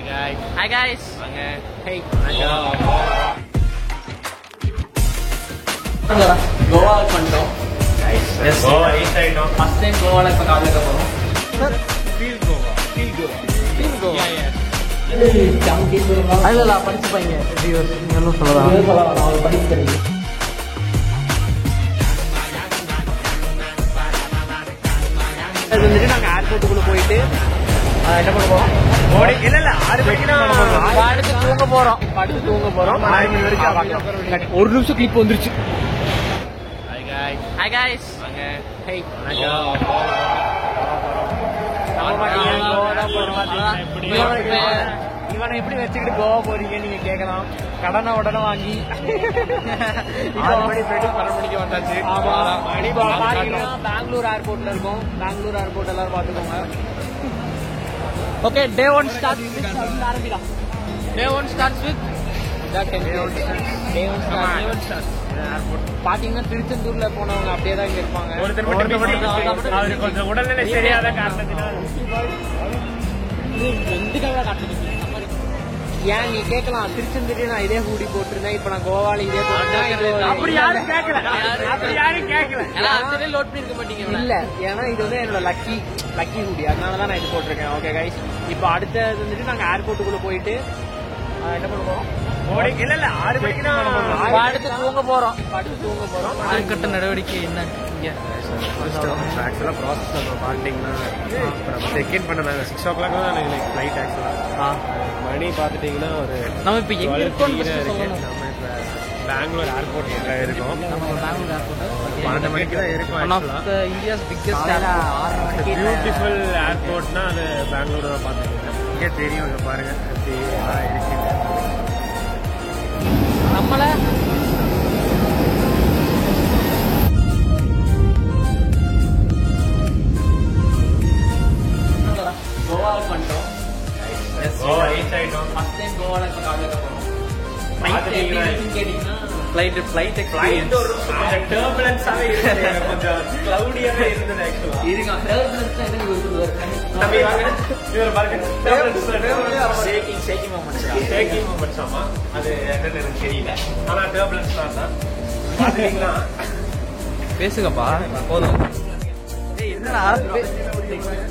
Hi guys. Hey. Goa பண்ணிட்டோம். Goa reach ஆயிட்டோம். First time கோவால இப்ப காலையில போறோம். Sir feel Goa. இல்ல படிச்சுப்பாங்க வியூவர்ஸ் நீங்களும் சொல்லலாம். நான் படிச்சு தெரியும். அது வந்துட்டு நாங்க ஏர்போர்ட்டுக்குள்ள போயிட்டு என்ன பண்ணுவோம்? இல்ல 6 மணிக்கு தான் படுத்து தூங்க போறோம். 6 மணி வரைக்கும் ஒரு நிமிஷம் கிளிப் வந்துருச்சு. Hi guys. Hey. இவனை எப்படி வச்சுக்கிட்டு கோவா போறீங்க நீங்க கேட்கலாம். கடனை உடனே வாங்கி 6 மணி போயிட்டு 12 மணிக்கு வந்தாச்சு. பெங்களூர் ஏர்போர்ட்ல இருக்கோம். பெங்களூர் ஏர்போர்ட் எல்லாரும் பாத்துக்கோங்க. ஓகே, டே 1 ஸ்டார்ட் ஆரம்பிக்கலாம். Day 1 starts with பாத்தீங்கன்னா திருச்செந்தூர்ல போனவங்க அப்படியே தான் இங்க இருப்பாங்க. ஒருத்தர் கொஞ்சம் உடல்நிலை சரியாத காரணத்தினால் ஏன் நீ கேட்கலாம், திருச்செந்தூர்ல நான் இதே ஹூடி போட்டிருந்தேன், இப்ப நான் கோவால இதே போட்டிருந்தேன். அப்படி யாரும் கேட்கல. லோட் பண்ணிருக்க மாட்டீங்க. இல்ல, ஏன்னா இது வந்து என்னோட லக்கி ஹூடி, அதனாலதான் நான் இது போட்டிருக்கேன். ஓகே கைஸ், இப்ப அடுத்தது வந்துட்டு நாங்க ஏர்போர்ட்டுக்குள்ள போயிட்டு என்ன பண்ணுவோம்? இல்ல 6 மணிக்கு தான் அடுத்து தூங்க போறோம். அடுத்த நடவடிக்கை என்ன? ஆக்சுவலா ப்ராசஸ் நம்ம பார்த்தீங்கன்னா செக்இன் பண்ணாங்க 6 o'clock தான் எனக்கு ஃப்ளைட். ஆக்சுவலா மணி பார்த்துட்டீங்கன்னா ஒரு நம்ம இப்ப எங்க இருக்கோம்? நம்ம இப்ப பெங்களூர் ஏர்போர்ட்ல இருக்கோம். 12 மணிக்கு தான் இருக்கும். இந்தியாஸ் பிக்கஸ்ட் பியூட்டிஃபுல் ஏர்போர்ட்னா அது பெங்களூர் தான் பார்த்துருக்கேன். இங்கே தெரியும், இங்க பாருங்க எப்படி இருக்கு. நம்மள கோவா பண்ணிட்டோம். கோவா ரீச் ஆயிட்டோம். ஃபர்ஸ்ட் டைம் கோவால இப்ப காலையில போறோம். கேட்டீங்கன்னா ஃப்ளைட் ஒரு கொஞ்சம் டர்புலன்ஸாவே இருந்தது, கொஞ்சம் கிளவுடியாவே இருந்தது. ஆக்சுவலா இதுங்க டர்புலன்ஸ் தான் என்ன ஷேக்கிங் மூமெண்ட்ஸ். ஆமா, அது என்னன்னு எனக்கு தெரியல. ஆனா டர்புலன்ஸ் தான் பாத்தீங்கன்னா. பேசுங்கப்பா போதும்.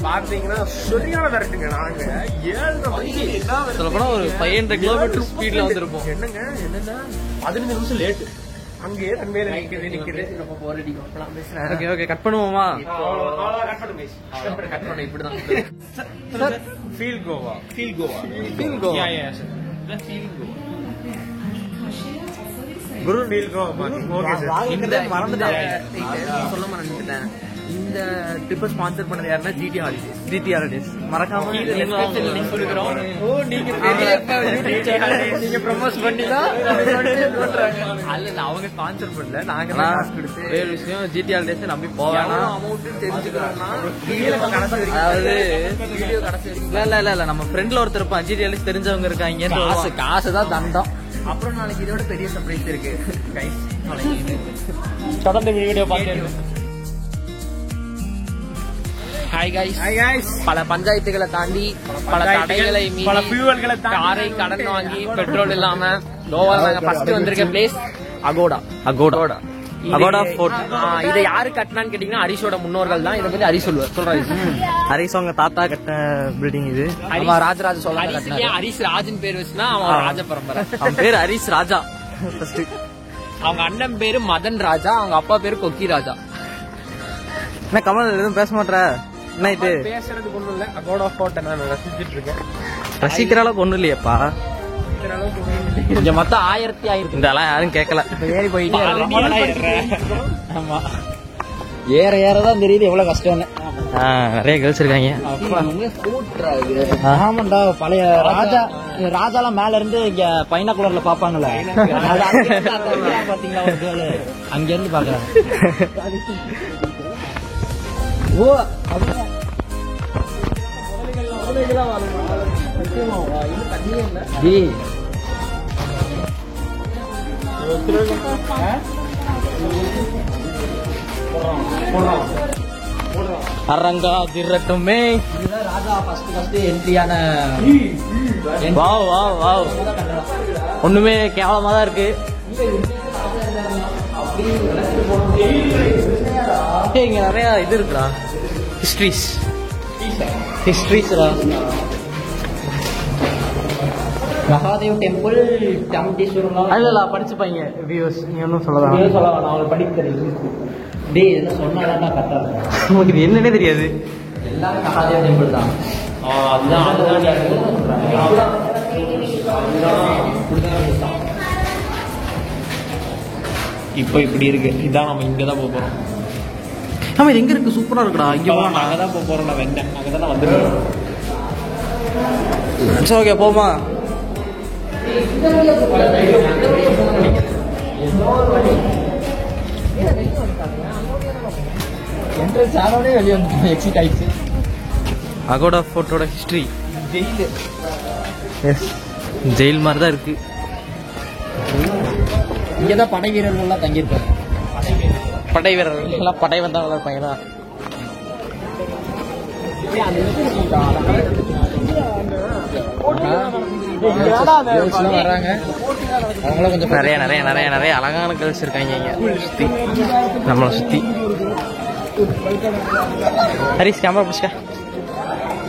பாத்தீங்கன்னா சரியானதா இருக்குங்க. நாங்க 7 மணிக்கு சொல்லப்போனா ஒரு 500 கிலோமீட்டர் ஸ்பீட்ல வந்திருப்போம். என்னங்க 15 நிமிஷம் லேட். அங்கேயே தன்மையில நிக்குது. ஓகே கட் பண்ணுவோமா? கட் பண்ண இப்படிதான். ஃபீல் கோவா. குரு ஃபீல் கோவா. Okay sir. இந்த சொல்ல மறந்துட்டேன். இந்த ட்ரிப்பை ஸ்பான்சர் பண்ணது யாருன்னா ஜிடி ஹாலிடேஸ். மறக்காம நீங்க ப்ரமோட் பண்ணி தான் அவங்க ஸ்பான்சர் பண்ணல, நாங்க தான் காசு கொடுத்து. வேற விஷயம், ஜிடி ஹாலிடேஸ் நம்பி போவேனா அமௌண்ட் தெரிஞ்சுக்கணும்னா அதாவது வீடியோ கடைசி இல்ல நம்ம ஃப்ரெண்ட்ல ஒருத்தர் இருப்பான், ஜிடி ஹாலிடேஸ் தெரிஞ்சவங்க இருக்காங்க. காசு தான் தண்டம். அப்புறம் நாளைக்கு இதோட பெரிய சர்ப்ரைஸ் இருக்கு. தொடர்ந்து வீடியோ பார்த்து. Hi guys. பல பஞ்சாயத்துகளை தாண்டி, பல தடைகளை மீறி, பல ஃபியூவல்களை காரை கடன் வாங்கி பெட்ரோல் இல்லாம கோவால நாங்க ஃபர்ஸ்ட் வந்திருக்க பிளேஸ் அகோடா ஃபோர்ட். இதை யாரு கட்டினான்னு கேட்டீங்கன்னா ஹரிஷோட முன்னோர்கள் தான். இதை பத்தி ஹரிஷ் சொல்றாரு. ஹரிஷ் அவங்க தாத்தா கட்ட பில்டிங் இது. ராஜராஜ சோழன். ஹரிஷ் ராஜன் பேர் வச்சுன்னா அவன் ராஜ பரம்பரை. அவன் பேரு ஹரிஷ் ராஜா. அவங்க அண்ணன் பேரு மதன் ராஜா, அவங்க அப்பா பேரு கொக்கி ராஜா. என்ன கமல் எதுவும் பேச மாட்டேற? என்ன இது பேசுறதுக்கு ஒண்ணும் இல்ல. அகோடா ஃபோர்ட்டை நான் ரசிச்சுட்டு இருக்கேன். ரசிக்கிற அளவுக்கு ஒண்ணும் இல்லையப்பா. இங்க மொத்தம் 1000 இதெல்லாம் யாரும் கேட்கல. ஏறி போயிட்டு ஆமா, ஏறதான் தெரியுது எவ்வளவு கஷ்டம்னு. நிறைய கேர்ள்ஸ் இருக்காங்க. ஆமாண்டா, பழைய ராஜாலாம் மேல இருந்து இங்க பைனாகுலர்ல பாப்பாங்கல்ல, பாத்தீங்களா? ஒரு கேர்ள் அங்க இருந்து பாக்குறாங்க. ஓ அரங்கா திரட்டுமே. இதுதான் ராஜா ஃபர்ஸ்ட் என்ட்ரியான. Wow wow wow. ஒண்ணுமே கேவலமா தான் இருக்கு. இங்க நிறைய இது இருக்குடா, ஹிஸ்டரிஸ்டா. மகாதேவ் டெம்பிள் டம்டீஸ்வரம். இல்ல படிச்சுப்பாங்க வியூஸ். நீ ஒன்றும் சொல்ல வேணாம், அவங்களுக்கு படிக்க தெரியும். டேய் என்ன சொன்னாலும் கரெக்டா இருக்கும். நமக்கு இது என்னன்னே தெரியாது. எல்லாமே மகாதேவ் டெம்பிள் தான். இப்போ இப்படி இருக்கு. இதான் நம்ம இங்கே தான் போக போகிறோம். ஆமாம், இது எங்கே இருக்குது? சூப்பராக இருக்குடா. இங்கே போகலாம். அங்கே தான் போக போகிறோம். நான் வெந்தேன், அங்கே தான் வந்துடுறோம். ஓகே போமா. வெளியே வந்து எக்ஸிட் ஆயிடுச்சு. Agoda ஃபோர்ட்டோட history. ஜெயில் மாதிரி தான் இருக்கு. இங்கதான் படை வீரர்கள்லாம் தங்கியிருப்பாங்க. படை வீரர்கள் படை வந்தவங்களா இருப்பாங்களா? வராங்க அவங்களும் கொஞ்சம் நிறைய நிறைய நிறைய நிறைய அழகான கேர்ள்ஸ் இருக்காங்க இங்க சுத்தி, நம்மளை சுத்தி. ஹரிஷ் கேமரா பிடிச்சிக்க,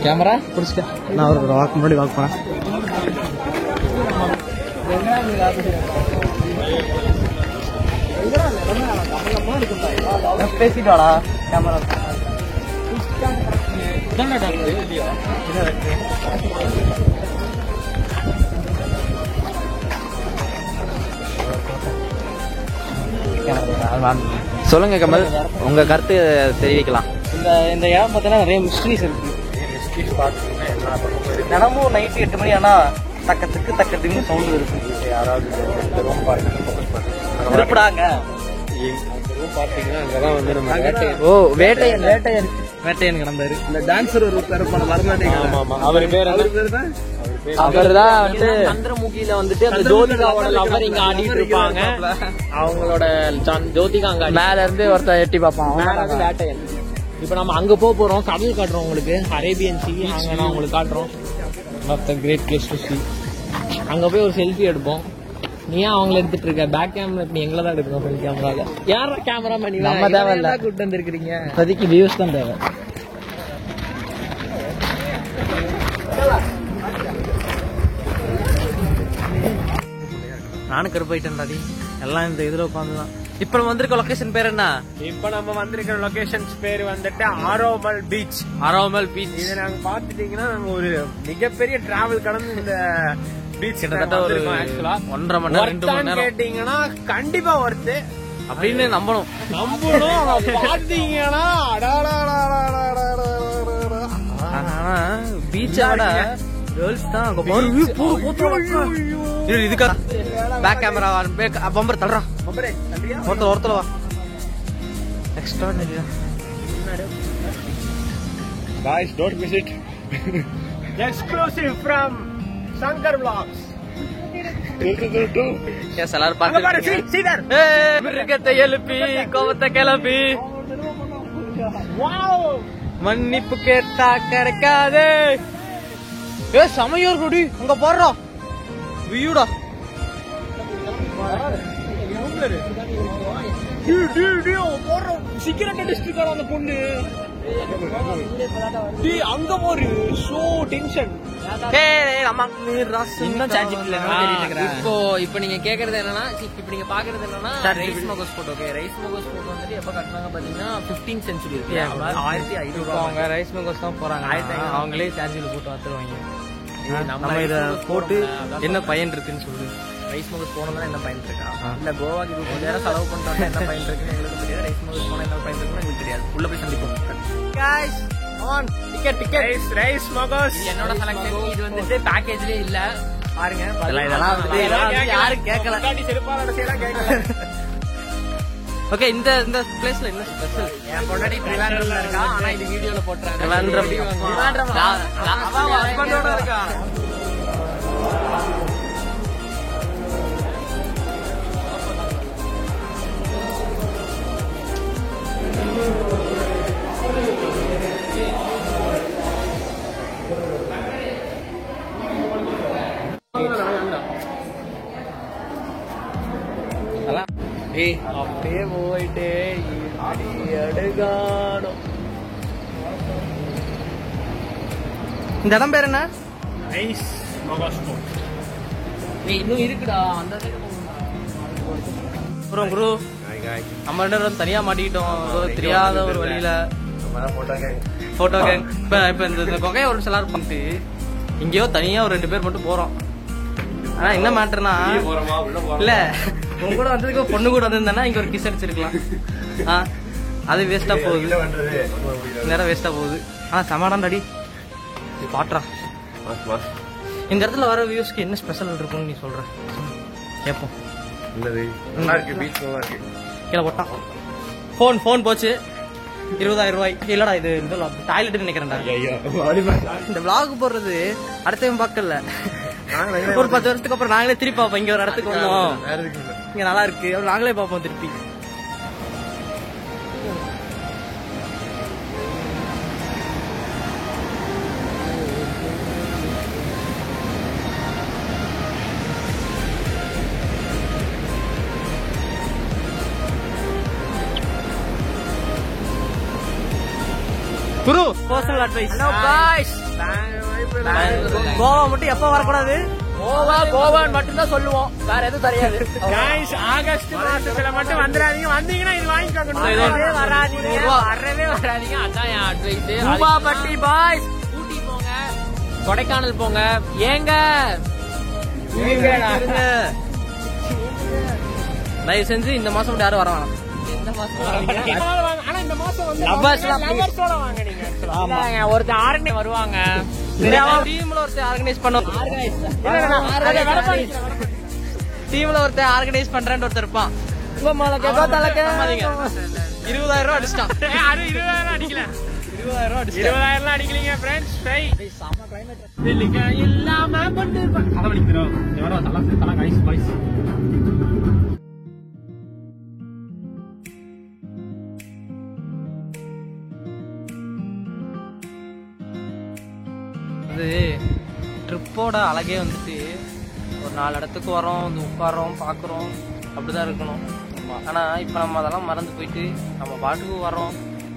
கேமரா பிடிச்சிக்க. நான் ஒரு வாக்கு முன்னாடி வாக் பண்ணேன். பேசிட்டாடா கேமரா. சொல்லுங்க கமல், உங்க கருத்து தெரிவிக்கலாம். இந்த இடம் பார்த்தீங்கன்னா நிறைய மிஸ்ட்ரிஸ் இருக்கு. தினமும் நைட்டு 8 மணி ஆனா தக்கத்துக்கு சவுண்ட் இருக்கு. யாராவது இருப்படாங்க. வேட்டையன் கிடந்தாரு. இந்த டான்சர் ஒரு அவர் பேர் அவர்தான் வந்து சந்திரமுகியில வந்துட்டு அந்த ஜோதிகாவோட லவர் இங்க ஆடிட்டு இருப்பாங்க. அவங்களோட ஜோதிகா அங்க மேல இருந்து ஒருத்தர் எட்டி பார்ப்பான். வேட்டையன். இப்ப நம்ம அங்க போறோம். கடல் காட்டுறோம் உங்களுக்கு. அரேபியன் சி அங்க உங்களுக்கு காட்டுறோம். Great place to see. அங்க போய் ஒரு செல்ஃபி எடுப்போம். நீ ஏன் அவங்கள எடுத்துட்டு இருக்க? பேக் கேமரா நீ எங்களை தான் எடுக்கணும். ஃப்ரண்ட் கேமரால யார கேமராமேன்? நம்ம தேவை இல்ல, கூட்டு வந்திருக்கீங்க. இப்போதைக்கு வியூஸ் தான் தேவை. நானும் கருப்பாயிட்டேன்டாடி. எல்லாம் இந்த இதுல உட்காந்துதான். இப்ப நம்ம வந்திருக்க லொகேஷன் பேர் என்ன? இப்ப நம்ம வந்திருக்கிற லொகேஷன் பேர் வந்துட்டு ஆரோமல் பீச். ஆரோமல் பீச். இதை நாங்க பாத்துட்டீங்கன்னா நாங்க ஒரு மிகப்பெரிய டிராவல் கடந்து இந்த பீச் கிட்டத்தட்ட ஒரு 1.5 மணி நேரம் 2 மணி நேரம் கேட்டீங்கன்னா கண்டிப்பா ஒர்த்து அப்படின்னு நம்பணும். பாத்தீங்கன்னா பீச்சோட கேர்ள்ஸ் தான் இதுக்கா பேக் கேமரா பம்பர் தள்ளுறான். ஒருத்தர் வா. Extraordinary. guys don't miss it. exclusive from Shankar Vlogs. Yes எல்லாரும் பாருங்க. மிருகத்தை எழுப்பி கோவத்தை கிளப்பி மன்னிப்பு கேட்டா கிடைக்காது. ஏ சமையோர் குடி அங்க போடுறோம் வியூடா. சிகரெட் டிஸ்ட்ரிக்ட் அந்த பொண்ணு அங்க ஒரு ஷோ டென்ஷன். இப்போ நீங்க கேக்குறது என்னன்னா, இப்ப நீங்க பாக்குறது என்னன்னா ரைஸ் மோகோஸ் போட்டோ. ரைஸ் மோகோஸ் போட்டோ வந்துட்டு எப்ப கட்டினாங்க பாத்தீங்கன்னா 15th century இருக்கு. 1500 அவங்க ரைஸ் மோகோஸ் தான் போறாங்க. அவங்களே சார்ஜில் போட்டு வத்துருவாங்க. நம்ம இத போட்டு என்ன பயன் இருக்குன்னு சொல்லு. ரைஸ் மோகோஸ் போனோம்னா என்ன பயன் இருக்கா? இல்ல கோவாக்கு 20 நேரம் செலவு பண்றாங்க என்ன பயன் இருக்குன்னு எங்களுக்கு தெரியாது. ரைஸ் மோகோஸ் போனா என்ன பயன் இருக்குன்னு எங்களுக்கு தெரியாது. உள்ள போய் சந்திப்போம். guys on ticket ரைஸ் மோகோஸ் என்னோட செலக்ஷன். இது வந்துட்டு பேக்கேஜ்லயே இல்ல பாருங்க. இதெல்லாம் வந்து யாரும் கேட்கல. செருப்பாலோட சேரா கேட்கல. ஓகே, இந்த பிளேஸ்ல என்ன ஸ்பெஷல்? என் பொண்டாட்டி ட்ரிவாண்ட்ரம்ல இருக்கா. ஆனா இது வீடியோல போட்றாங்க. ட்ரிவாண்ட்ரம் அவ ஹஸ்பண்டோட இருக்கா. அப்படியே போயிட்டு அடுகானோ. இந்த இடம் பேர் என்ன? நைஸ் மகா ஸ்போர்ட். இன்னும் இருக்குடா அந்த குரு குரு நம்ம 2 பேரும் தனியா மாட்டிக்கிட்டோம் தெரியாத ஒரு வழியில. Photo gang. இப்ப இந்த கொகைய ஒரு சில பண்ணிட்டு இங்கேயோ தனியா ஒரு 2 பேர் மட்டும் போறோம். ஆனா என்ன மேட்டர்னா இல்ல உங்க கூட வந்ததுக்கு பொண்ணு கூட வந்திருந்தானா இங்க ஒரு கிஸ் அடிச்சிருக்கலாம். அது வேஸ்டா போகுது, நேரம் வேஸ்டா போகுது. சமாதானம் அடி பாட்றா. இந்த இடத்துல வர வியூஸ்க்கு என்ன ஸ்பெஷல் இருக்கும்னு நீ சொல்ற கேப்போம். கீழே போட்டான் போன் போச்சு 20,000 ரூபாய். இல்லடா இது டாய்லெட் நினைக்கிறேன்டா. இந்த விளாக் போடுறது அடுத்த பார்க்கல. ஒரு 10 வருஷத்துக்கு அப்புறம் நாங்களே திருப்பி பார்ப்போம். இங்க ஒரு இடத்துக்கு வந்தோம், இங்க நல்லா இருக்கு, நாங்களே பார்ப்போம் திருப்பி. குரு personal advice. Hello guys, Goa மட்டும் எப்ப வரக்கூடாது? கோவான்னு மட்டும் தான் சொல்லுவோம், வேற எதுவும் தெரியாது. गाइस ஆகஸ்ட் மாசத்துல மட்டும் வந்துறாதீங்க. வந்தீங்கன்னா இது வாங்கிக்கோங்க. வரவே வராதீங்க. அதான் என் அட்வைஸ். ரூபாபட்டி பாய்ஸ் ஊட்டி போங்க, கொடைக்கானல் போங்க. ஏங்க தயவு செஞ்சு இந்த மாசம் மட்டும் யாரும் வரலாம். ஒருத்தர் ஆர்கனைஸ் வருவாங்க, டீம்ல ஒருத்தர் ஆர்கனைஸ் பண்ண, டீம்ல ஒருத்தர் ஆர்கனைஸ் பண்றேன்னு ஒருத்தர் இருப்பான். 20,000 ரூபாய் அடிச்சிட்டான். 20,000 அடிக்கல, 20,000 அடிக்கலீங்க ஃப்ரெண்ட்ஸ். இல்லாம அது ட்ரிப்போட அழகே வந்துட்டு ஒரு 4 இடத்துக்கு வரோம், வந்து உட்காரோம், பாக்குறோம், அப்படிதான் இருக்கணும். ஆனா இப்ப நம்ம அதெல்லாம் மறந்து போயிட்டு நம்ம பாட்டுக்கு வரோம்,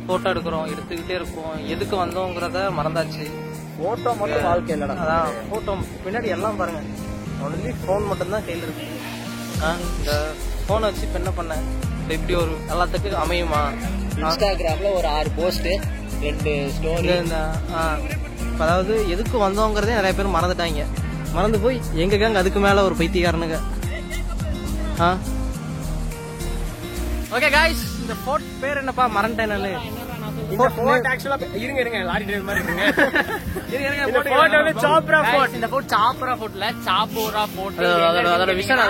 போட்டோ எடுக்கிறோம், எடுத்துக்கிட்டே இருக்கோம். எதுக்கு வந்தோங்கிறத மறந்தாச்சு. போட்டோ மட்டும் வாழ்க்கை இல்லடா. அதான் போட்டோ பின்னாடி எல்லாம் பாருங்க, ஒன்லி போன் மட்டும் தான் கையில இருக்கு. இந்த போனை வச்சு இப்ப என்ன பண்ண, இப்படி ஒரு எல்லாத்துக்கும் அமையுமா? இன்ஸ்டாகிராம்ல ஒரு 6 போஸ்ட் 2 ஸ்டோரி. அதாவது எதுக்கு வந்தோங்கிறதே நிறைய பேர் மறந்துட்டாங்க. மறந்து போய் எங்க கேங்க அதுக்கு மேல ஒரு பைத்தியக்காரனுங்க. ஓகே காய்ஸ், இந்த போர்ட் பேர் என்னப்பா மறந்துட்டேன் நானு. போர்ட் ஆக்சுவலா இருங்க லாரி டிரைவர் மாதிரி இருங்க. போர்ட் வந்து சாப்ரா போர்ட். இந்த போர்ட் சாப்ரா போர்ட்ல சாப்போரா போர்ட். அதோட விஷன்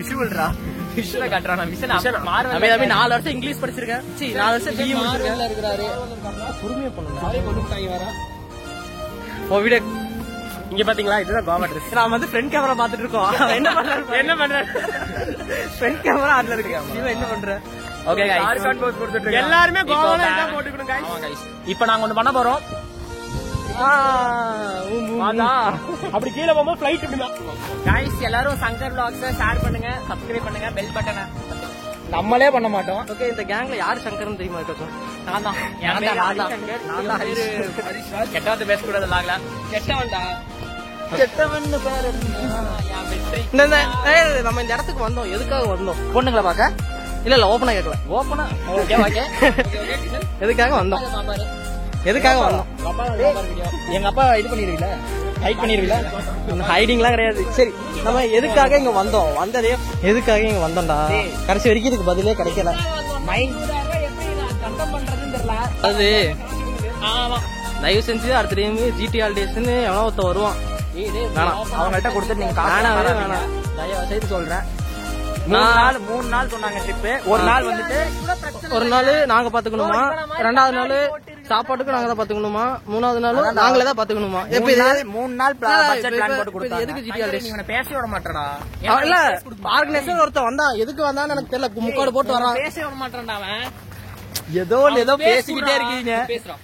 விஷுவல்ரா. விஷுவல காட்றானா? Vision marvel. அபி 4 வருஷம் இங்கிலீஷ் படிச்சிருக்கேன். 4 வருஷம் பிஏ மார்வல்ல இருக்காரு. பொறுமையா பண்ணுங்க. அவரே கொண்டுட்டாங்க வர. வீடியோ இங்க பாத்தீங்களா, இதுதான் கோவா ட்ரெஸ். நாம வந்து ஃப்ரண்ட் கேமரா பாத்துட்டு இருக்கோம். என்ன பண்றாரு? ஃப்ரண்ட் கேமரா அதுல இருக்கு. இவன் என்ன பண்ற? ஓகே गाइस, எல்லாரும் கோவால தான் போட்டுக்கணும் गाइस. இப்போ நாங்க ஒன்னு பண்ண போறோம். அப்படி கீழே போகும்போது ஃளைட் இப்படிதான். गाइस எல்லாரும் சங்கர் vlogs ஷேர் பண்ணுங்க, சப்ஸ்கிரைப் பண்ணுங்க, பெல் பட்டனை நம்மளே பண்ண மாட்டோம். ஓகே, இந்த கேங்ல யாரு சங்கர்னு தெரியுமா? இருக்கட்டும், நான் தான். கெட்டவன் பேசக்கூடாது. லாகல கெட்டவன்டா, கெட்டவன் பேர் நம்ம இந்த இடத்துக்கு வந்தோம். எதுக்காக வந்தோம்? பொண்ணுங்களை பாக்க? இல்ல ஓப்பனா கேட்கல. ஓப்பனா ஓகே ஓகே. எதுக்காக வந்தோம்? எதுக்காக வந்தோம்? எங்க அப்பா இது பண்ணிருவீல, ஹைட் பண்ணிருவீல. ஹைடிங்லாம் கிடையாது. சரி, நம்ம எதுக்காக இங்க வந்தோம்? வந்ததே எதுக்காக இங்க வந்தோம்டா? கடைசி வரைக்கும் இதுக்கு பதிலே கிடைக்கல. அது தயவு செஞ்சு அடுத்த டைம் ஜிடிஆர் டேஸ்ன்னு எவனோ ஒருத்த வருவான். அவங்கள்ட்ட கொடுத்துட்டு நீங்க வேணாம். தயவு செய்து சொல்றேன். 3 நாள் சொன்னாங்க ட்ரிப்பு. ஒரு நாள் வந்துட்டு ஒரு நாள் நாங்க பாத்துக்கணுமா? 2வது நாள் சாப்பாட்டுக்கு நாங்க தான் பாத்துக்கணுமா? 3வது நாள் நாங்களே தான் பாத்துக்கணுமா? 3 நாள் பிளான் போட்டு கொடுத்தாங்க. எதுக்கு ஜிடிஆர் டேஸ்? நீங்க பேச விட மாட்டடா. இல்ல ஆர்கனைசர் ஒருத்தன் வந்தான். எதுக்கு வந்தான்னு எனக்கு தெரியல. முக்காடு போட்டு வரான். பேச விட மாட்டேன்டா அவன். ஏதோ பேசிக்கிட்டே இருக்கீங்க. பேசுறான்.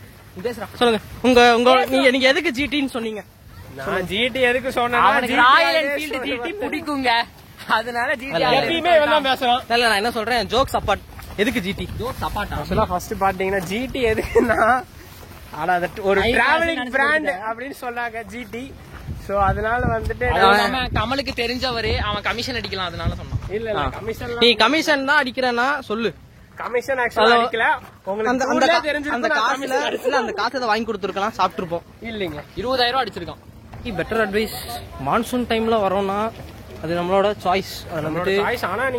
சொல்லுங்க, உங்க நீங்க எதுக்கு ஜிடின்னு சொன்னீங்க? நான் ஜிடி எதுக்கு சொன்னா, ராயல் என்ஃபீல்ட் ஜிடி பிடிக்குங்க. அதனால எப்பயுமே இவன் தான் பேசுறான். இல்ல நான் என்ன சொல்றேன், ஜோக்ஸ் அப்பார்ட், எதுக்கு ஜிடி? ஜோக்ஸ் அப்பார்ட் ஆக்சுவலா ஃபர்ஸ்ட் பாத்தீங்கன்னா ஜிடி எதுக்குன்னா, ஆனா அது ஒரு டிராவலிங் பிராண்ட் அப்படின்னு சொன்னாங்க ஜிடி. சோ அதனால வந்துட்டு கமலுக்கு தெரிஞ்சவரே அவன் கமிஷன் அடிக்கலாம், அதனால சொன்னான். இல்ல கமிஷன், நீ கமிஷன் தான் அடிக்கிறேன்னா சொல்லு. கமிஷன் ஆக்சுவலா அடிக்கல, உங்களுக்கு அந்த காசுல இல்ல, அந்த காசை வாங்கி கொடுத்துருக்கலாம், சாப்பிட்டுருப்போம். இல்லைங்க 20,000 அடிச்சிருக்கான். பெட்டர் அட்வைஸ், மான்சூன் டைம்ல வரோம்னா அது நம்மளோட சாய்ஸ்.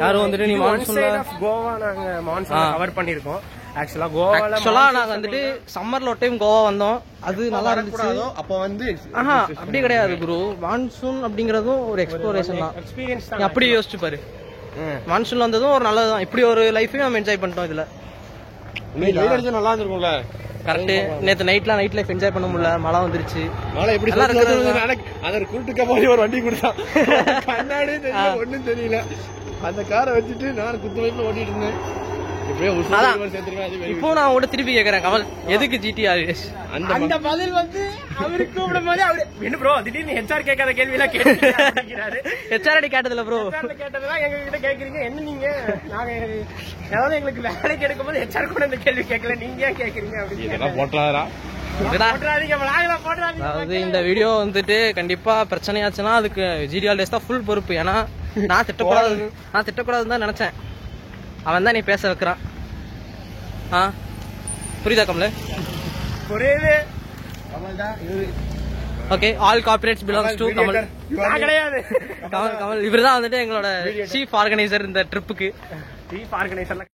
யாரும் வந்துட்டு நீ மான்சூன்ல கோவா நாங்க மான்சூன் கவர் பண்ணிருக்கோம். ஆக்சுவலா நாங்க வந்துட்டு சம்மர்ல ஒரு டைம் கோவா வந்தோம், அது நல்லா இருந்துச்சு. அப்ப வந்து அப்படி கிடையாது ப்ரோ, மான்சூன் அப்படிங்கறதும் ஒரு எக்ஸ்ப்ளோரேஷன் தான், எக்ஸ்பீரியன்ஸ் அப்படி யோசிச்சு பாரு. மான்சூன்ல வந்ததும் ஒரு நல்லதுதான், இப்படி ஒரு லைஃபையும் நம்ம என்ஜாய் பண்ணிட்டோம். இதுல நல்லா இருந்திருக்கும்ல. கரெக்ட். நேத்து நைட் லைஃப் என்ஜாய் பண்ண முடியல, மழை வந்துருச்சு. மழை எப்படி கூட்டுக்க போய் ஒரு வண்டி கொடுத்தான், கண்ணாடி தெரியல, ஒண்ணும் தெரியல. அந்த காரை வச்சுட்டு நான் குத்து வயசுல ஓட்டிட்டு இருந்தேன். இப்போ நான் உங்கள்கிட்ட திருப்பி கேக்குறேன் கமல், எதுக்கு ஜிடிஆர்? அந்த பதில் வந்து அவரு கூப்பிடும் போது அவரு என்ன ப்ரோ திடீர்னு ஹெச்ஆர் கேட்காத கேள்வி எல்லாம் கேட்கிறாரு. ஹெச்ஆர் கேட்டதுல ப்ரோ கேட்டதுதான் எங்க கிட்ட கேக்குறீங்க. என்ன நீங்க நாங்க ஏதாவது எங்களுக்கு வேலைக்கு எடுக்கும் போது ஹெச்ஆர் கூட இந்த கேள்வி கேட்கல, நீங்க ஏன் கேக்குறீங்க அப்படின்னு போட்டாரா? அதாவது இந்த வீடியோ வந்துட்டு கண்டிப்பா பிரச்சனையாச்சுன்னா அதுக்கு ஜிடிஆர் டேஸ் தான் ஃபுல் பொறுப்பு. ஏன்னா நான் திட்டக்கூடாதுன்னு தான் நினைச்சேன், அவன் தான் நீ பேச வைக்கிறான். புரியுதா கமல்? புரியுது. Okay, all corporates belongs to Kamal. கிடையாது கமல் இவர் தான் வந்துட்டு எங்களோட சீஃப் ஆர்கனைசர் இந்த ட்ரிப்புக்கு. சீஃப் ஆர்கனைசர்ல